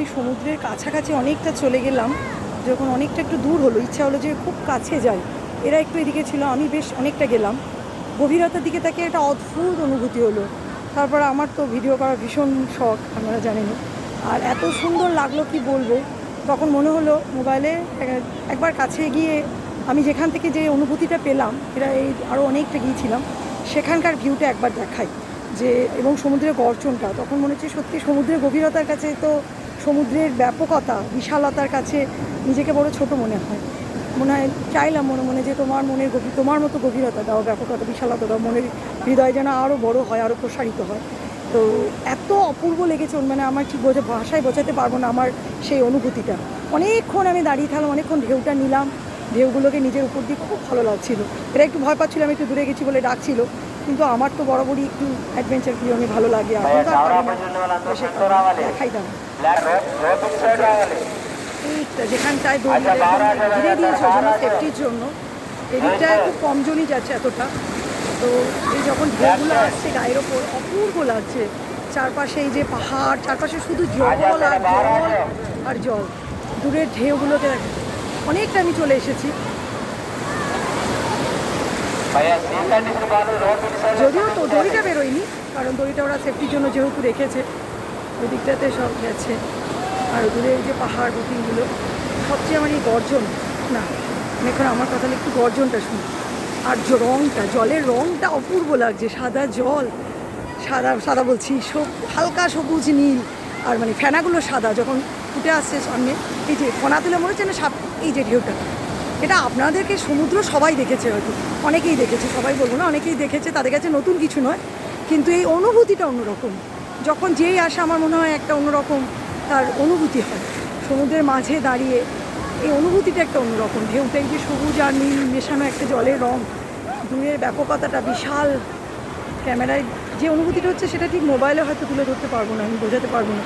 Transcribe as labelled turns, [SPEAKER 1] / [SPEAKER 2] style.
[SPEAKER 1] সমুদ্রের কাছাকাছি অনেকটা চলে গেলাম, যখন অনেকটা একটু দূর হলো ইচ্ছা হলো যে খুব কাছে যাই। এরা একটু এদিকে ছিল, আমি বেশ অনেকটা গেলাম। গভীরতার দিকে তাকে একটা অদ্ভুত অনুভূতি হলো। তারপর আমার তো ভিডিও করার ভীষণ শখ, আপনারা জানেন। আর এত সুন্দর লাগলো কি বলবো। তখন মনে হলো মোবাইলে একবার কাছে গিয়ে আমি যেখান থেকে যে অনুভূতিটা পেলাম, এরা এই আরও অনেকটা গিয়েছিলাম, সেখানকার ভিউটা একবার দেখাই যে, এবং সমুদ্রের গর্জনটা। তখন মনে হচ্ছে সত্যি সমুদ্রের গভীরতার কাছে তো সমুদ্রের ব্যাপকতা বিশালতার কাছে নিজেকে বড় ছোট মনে হয়। চাইলাম মনে মনে যে তোমার মনের তোমার মতো গভীরতা দাও, ব্যাপকতা বিশালতা দাও, মনের হৃদয় যেন আরও বড় হয়, আরও প্রসারিত হয়। তো এত অপূর্ব লেগেছে, মানে আমার ঠিক ভাষায় বোঝাতে পারবো না আমার সেই অনুভূতিটা। অনেকক্ষণ আমি দাঁড়িয়ে থাকলাম, অনেকক্ষণ ঢেউটা নিলাম, ঢেউগুলোকে নিজের উপর দিয়ে খুব ভালো লাগছিল। এরা একটু ভয় পাচ্ছিল, আমি একটু দূরে গেছি বলে ডাকছিল, কিন্তু আমার তো বরাবরই একটু অ্যাডভেঞ্চার প্রিয়, আমি ভালো লাগে। এখন তো দেখাই দাম এইটা যেখানটায় ঘিরে দিয়েছে ওই জন্য সেফটির জন্য, এদিকটায় খুব কমজনই যাচ্ছে এতটা। তো এই যখন ঢেউগুলো আসছে গায়ের ওপর অপূর্ব লাগছে। চারপাশে এই যে পাহাড়, চারপাশে শুধু জল আর জল আর জল। দূরের ঢেউগুলোকে অনেকটা আমি চলে এসেছি, যদিও তো দড়িটা বেরোয়নি, কারণ দড়িটা ওরা সেফটির জন্য যেহেতু রেখেছে। ওই দিকটাতে সব গেছে। আর দূরে এই যে পাহাড় বুকিংগুলো, সবচেয়ে আমার এই গর্জন, না এখন আমার কথা একটু গর্জনটা শুনি। আর রঙটা, জলের রঙটা অপূর্ব লাগছে, সাদা জল, সাদা সাদা বলছি হালকা সবুজ নীল। আর মানে ফেনাগুলো সাদা যখন ফুটে আসছে সামনে, এই যে ফোনা তুলে মনে হচ্ছে না সাপ। এই যে ঢেউটা, এটা আপনাদেরকে সমুদ্র সবাই দেখেছে, হয়তো অনেকেই দেখেছে, সবাই বলবো না, অনেকেই দেখেছে, তাদের কাছে নতুন কিছু নয়। কিন্তু এই অনুভূতিটা অন্যরকম। যখন যেই আসে আমার মনে হয় একটা অন্যরকম তার অনুভূতি হয়। সমুদ্রের মাঝে দাঁড়িয়ে এই অনুভূতিটা একটা অন্যরকম। ঢেউটা এই যে সবুজ আর নীল মেশানো একটা জলের রং, দূরের ব্যাপকতাটা বিশাল। ক্যামেরায় যে অনুভূতিটা হচ্ছে সেটা ঠিক মোবাইলে হয়তো তুলে ধরতে পারবো না, আমি বোঝাতে পারবো না।